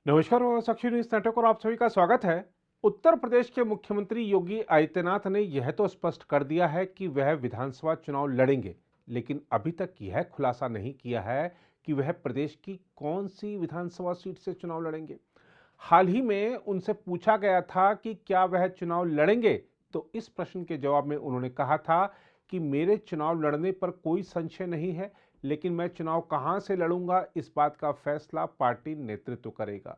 नमस्कार और साक्षी news network और आप सभी का स्वागत है। उत्तर प्रदेश के मुख्यमंत्री योगी आदित्यनाथ ने यह तो स्पष्ट कर दिया है कि वह विधानसभा चुनाव लड़ेंगे, लेकिन अभी तक यह खुलासा नहीं किया है कि वह प्रदेश की कौन सी विधानसभा सीट से चुनाव लड़ेंगे। हाल ही में उनसे पूछा गया था कि क्या वह चुनाव लड़ेंगे, तो इस प्रश्न के जवाब में उन्होंने कहा था कि मेरे चुनाव लड़ने पर कोई संशय नहीं है, लेकिन मैं चुनाव कहां से लड़ूंगा इस बात का फैसला पार्टी नेतृत्व करेगा।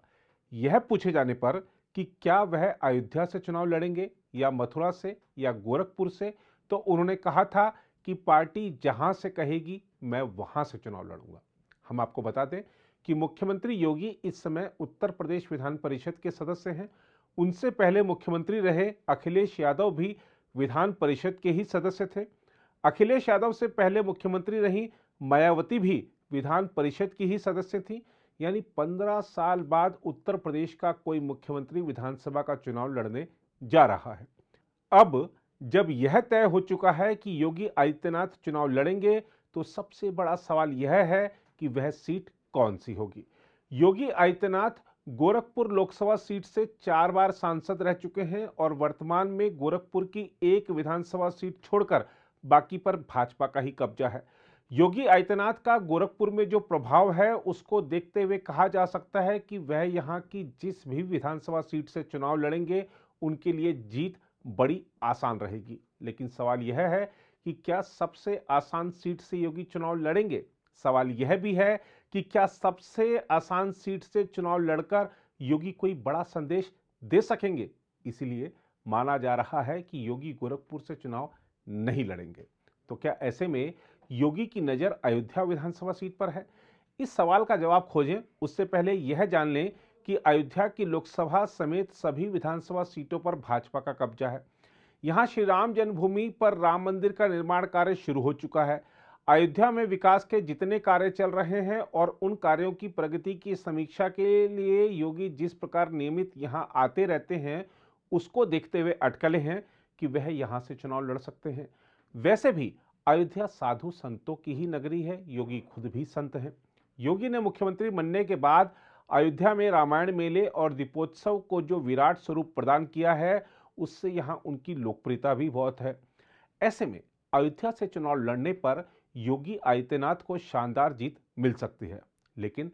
यह पूछे जाने पर कि क्या वह अयोध्या से चुनाव लड़ेंगे या मथुरा से या गोरखपुर से, तो उन्होंने कहा था कि पार्टी जहां से कहेगी मैं वहां से चुनाव लड़ूंगा। हम आपको बता दें कि मुख्यमंत्री योगी इस समय उत्तर प्रदेश विधान परिषद के सदस्य हैं। उनसे पहले मुख्यमंत्री रहे अखिलेश यादव भी विधान परिषद के ही सदस्य थे। अखिलेश यादव से पहले मुख्यमंत्री रही मायावती भी विधान परिषद की ही सदस्य थी। यानी 15 साल बाद उत्तर प्रदेश का कोई मुख्यमंत्री विधानसभा का चुनाव लड़ने जा रहा है। अब जब यह तय हो चुका है कि योगी आदित्यनाथ चुनाव लड़ेंगे, तो सबसे बड़ा सवाल यह है कि वह सीट कौन सी होगी। योगी आदित्यनाथ गोरखपुर लोकसभा सीट से 4 बार सांसद रह चुके हैं और वर्तमान में गोरखपुर की एक विधानसभा सीट छोड़कर बाकी पर भाजपा का ही कब्जा है। योगी आदित्यनाथ का गोरखपुर में जो प्रभाव है उसको देखते हुए कहा जा सकता है कि वह यहां की जिस भी विधानसभा सीट से चुनाव लड़ेंगे उनके लिए जीत बड़ी आसान रहेगी। लेकिन सवाल यह है कि क्या सबसे आसान सीट से योगी चुनाव लड़ेंगे। सवाल यह भी है कि क्या सबसे आसान सीट से चुनाव लड़कर योगी कोई बड़ा संदेश दे सकेंगे। इसीलिए माना जा रहा है कि योगी गोरखपुर से चुनाव नहीं लड़ेंगे। तो क्या ऐसे में योगी की नजर अयोध्या विधानसभा सीट पर है। इस सवाल का जवाब खोजें उससे पहले यह जान लें कि अयोध्या की लोकसभा समेत सभी विधानसभा सीटों पर भाजपा का कब्जा है। यहां श्री राम जन्मभूमि पर राम मंदिर का निर्माण कार्य शुरू हो चुका है। अयोध्या में विकास के जितने कार्य चल रहे हैं और उन कार्यों की प्रगति की समीक्षा के लिए योगी जिस प्रकार नियमित यहां आते रहते हैं, उसको देखते हुए अटकलें हैं कि वह यहां से चुनाव लड़ सकते हैं। वैसे भी अयोध्या साधु संतों की ही नगरी है, योगी खुद भी संत हैं। योगी ने मुख्यमंत्री बनने के बाद अयोध्या में रामायण मेले और दीपोत्सव को जो विराट स्वरूप प्रदान किया है, उससे यहां उनकी लोकप्रियता भी बहुत है। ऐसे में अयोध्या से चुनाव लड़ने पर योगी आदित्यनाथ को शानदार जीत मिल सकती है। लेकिन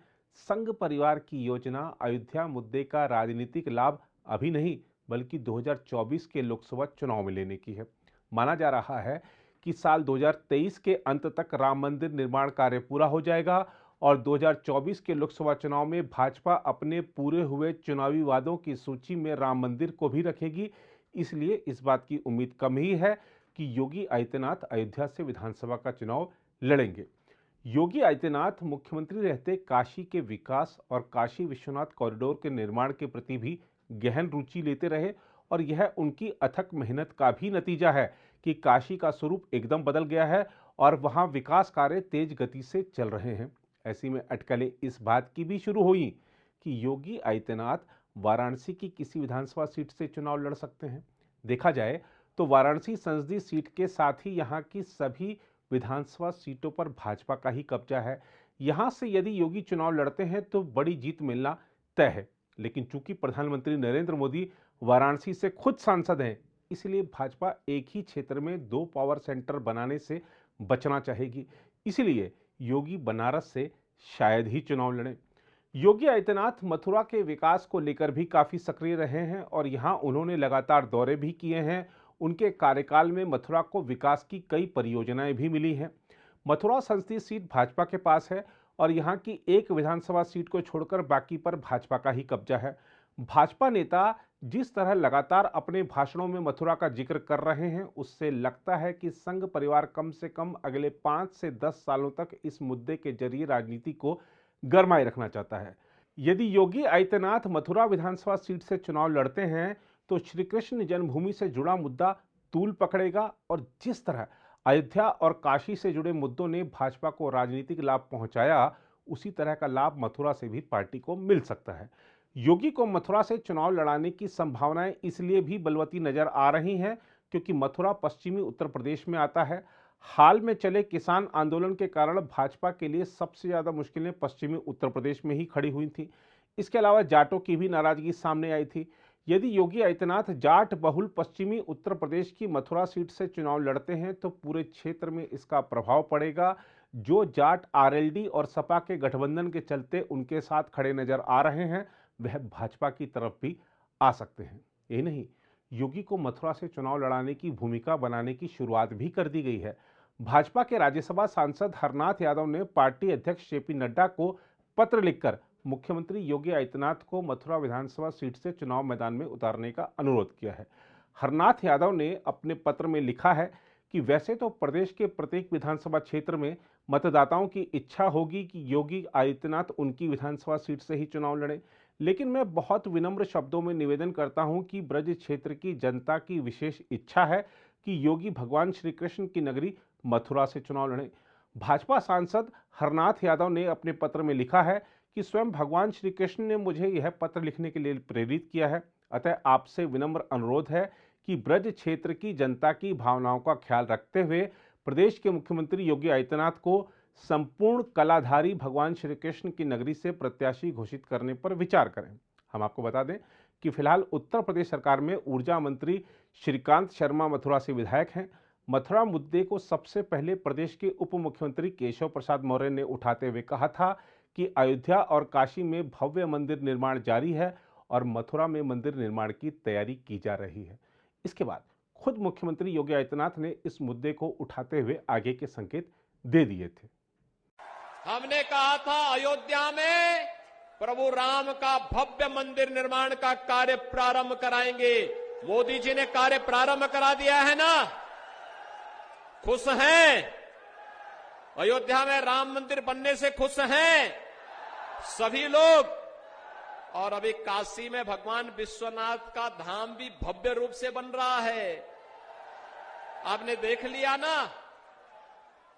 संघ परिवार की योजना अयोध्या मुद्दे का राजनीतिक लाभ अभी नहीं, बल्कि 2024 के लोकसभा चुनाव में लेने की है। माना जा रहा है कि साल 2023 के अंत तक राम मंदिर निर्माण कार्य पूरा हो जाएगा और 2024 के लोकसभा चुनाव में भाजपा अपने पूरे हुए चुनावी वादों की सूची में राम मंदिर को भी रखेगी। इसलिए इस बात की उम्मीद कम ही है कि योगी आदित्यनाथ अयोध्या से विधानसभा का चुनाव लड़ेंगे। योगी आदित्यनाथ मुख्यमंत्री रहते काशी के विकास और काशी विश्वनाथ कॉरिडोर के निर्माण के प्रति भी गहन रुचि लेते रहे और यह उनकी अथक मेहनत का भी नतीजा है कि काशी का स्वरूप एकदम बदल गया है और वहां विकास कार्य तेज गति से चल रहे हैं। ऐसी में अटकलें इस बात की भी शुरू हुई कि योगी आदित्यनाथ वाराणसी की किसी विधानसभा सीट से चुनाव लड़ सकते हैं। देखा जाए तो वाराणसी संसदीय सीट के साथ ही यहां की सभी विधानसभा सीटों पर भाजपा का ही कब्जा है। यहां से यदि योगी चुनाव लड़ते हैं तो बड़ी जीत मिलना तय है। लेकिन चूंकि प्रधानमंत्री नरेंद्र मोदी वाराणसी से खुद सांसद हैं, इसलिए भाजपा एक ही क्षेत्र में 2 पावर सेंटर बनाने से बचना चाहेगी। इसलिए योगी बनारस से शायद ही चुनाव लड़ें। योगी आदित्यनाथ मथुरा के विकास को लेकर भी काफी सक्रिय रहे हैं और यहां उन्होंने लगातार दौरे भी किए हैं। उनके कार्यकाल में मथुरा को विकास की कई परियोजनाएं भी मिली हैं। मथुरा संसदीय सीट भाजपा के पास है और यहां की एक विधानसभा सीट को छोड़कर बाकी पर भाजपा का ही कब्जा है। भाजपा नेता जिस तरह लगातार अपने भाषणों में मथुरा का जिक्र कर रहे हैं, उससे लगता है कि संघ परिवार कम से कम अगले 5 से 10 सालों तक इस मुद्दे के जरिए राजनीति को गरमाए रखना चाहता है। यदि योगी आदित्यनाथ मथुरा विधानसभा सीट से चुनाव लड़ते हैं तो श्री कृष्ण जन्मभूमि से जुड़ा मुद्दा तूल पकड़ेगा और जिस तरह अयोध्या और काशी से जुड़े मुद्दों ने भाजपा को राजनीतिक लाभ पहुंचाया, उसी तरह का लाभ मथुरा से भी पार्टी को मिल सकता है। योगी को मथुरा से चुनाव लड़ाने की संभावनाएं इसलिए भी बलवती नजर आ रही हैं क्योंकि मथुरा पश्चिमी उत्तर प्रदेश में आता है। हाल में चले किसान आंदोलन के कारण भाजपा के लिए सबसे ज्यादा मुश्किलें पश्चिमी उत्तर प्रदेश में ही खड़ी हुई थी। इसके अलावा जाटों की भी नाराजगी सामने आई थी। यदि योगी आदित्यनाथ जाट बहुल पश्चिमी उत्तर प्रदेश की मथुरा सीट से चुनाव लड़ते हैं तो पूरे क्षेत्र में इसका प्रभाव पड़ेगा। जो जाट आरएलडी और सपा के गठबंधन के चलते उनके साथ खड़े नजर आ रहे हैं, वह भाजपा की तरफ भी आ सकते हैं। यही नहीं, योगी को मथुरा से चुनाव लड़ाने की भूमिका बनाने की शुरुआत भी कर दी गई है। भाजपा के राज्यसभा सांसद हरनाथ यादव ने पार्टी अध्यक्ष जेपी नड्डा को पत्र लिखकर मुख्यमंत्री योगी आदित्यनाथ को मथुरा विधानसभा सीट से चुनाव मैदान में उतारने का अनुरोध किया है। हरनाथ यादव ने अपने पत्र में लिखा है कि वैसे तो प्रदेश के प्रत्येक विधानसभा क्षेत्र में मतदाताओं की इच्छा होगी कि योगी आदित्यनाथ उनकी विधानसभा सीट से ही चुनाव लड़ें, लेकिन मैं बहुत विनम्र शब्दों में निवेदन करता हूं कि ब्रज क्षेत्र की जनता की विशेष इच्छा है कि योगी भगवान श्री कृष्ण की नगरी मथुरा से चुनाव लड़ें। भाजपा सांसद हरनाथ यादव ने अपने पत्र में लिखा है कि स्वयं भगवान श्री कृष्ण ने मुझे यह पत्र लिखने के लिए प्रेरित किया है, अतः आपसे विनम्र अनुरोध है कि ब्रज क्षेत्र की जनता की भावनाओं का ख्याल रखते हुए प्रदेश के मुख्यमंत्री योगी आदित्यनाथ को संपूर्ण कलाधारी भगवान श्री कृष्ण की नगरी से प्रत्याशी घोषित करने पर विचार करें। हम आपको बता दें कि फिलहाल उत्तर प्रदेश सरकार में ऊर्जा मंत्री श्रीकांत शर्मा मथुरा से विधायक हैं। मथुरा मुद्दे को सबसे पहले प्रदेश के उप मुख्यमंत्री केशव प्रसाद मौर्य ने उठाते हुए कहा था कि अयोध्या और काशी में भव्य मंदिर निर्माण जारी है और मथुरा में मंदिर निर्माण की तैयारी की जा रही है। इसके बाद खुद मुख्यमंत्री योगी आदित्यनाथ ने इस मुद्दे को उठाते हुए आगे के संकेत दे दिए थे। हमने कहा था अयोध्या में प्रभु राम का भव्य मंदिर निर्माण का कार्य प्रारंभ कराएंगे। मोदी जी ने कार्य प्रारंभ करा दिया है ना, खुश हैं? अयोध्या में राम मंदिर बनने से खुश हैं सभी लोग। और अभी काशी में भगवान विश्वनाथ का धाम भी भव्य रूप से बन रहा है, आपने देख लिया ना।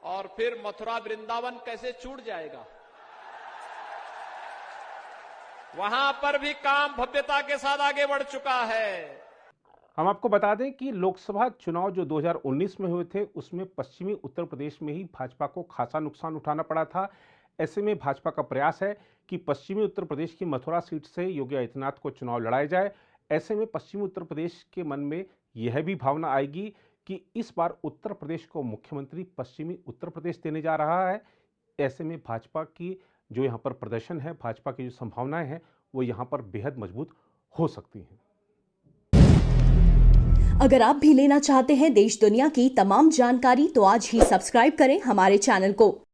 और फिर मथुरा वृंदावन कैसे छूट जाएगा, वहां पर भी काम भव्यता के साथ आगे बढ़ चुका है। हम आपको बता दें कि लोकसभा चुनाव जो 2019 में हुए थे उसमें पश्चिमी उत्तर प्रदेश में ही भाजपा को खासा नुकसान उठाना पड़ा था। ऐसे में भाजपा का प्रयास है कि पश्चिमी उत्तर प्रदेश की मथुरा सीट से योगी आदित्यनाथ को चुनाव लड़ाया जाए। ऐसे में पश्चिमी उत्तर प्रदेश के मन में यह भी भावना आएगी कि इस बार उत्तर प्रदेश को मुख्यमंत्री पश्चिमी उत्तर प्रदेश देने जा रहा है। ऐसे में भाजपा की जो यहाँ पर प्रदर्शन है, भाजपा की जो संभावनाएं हैं, वो यहाँ पर बेहद मजबूत हो सकती हैं। अगर आप भी लेना चाहते हैं देश दुनिया की तमाम जानकारी तो आज ही सब्सक्राइब करें हमारे चैनल को।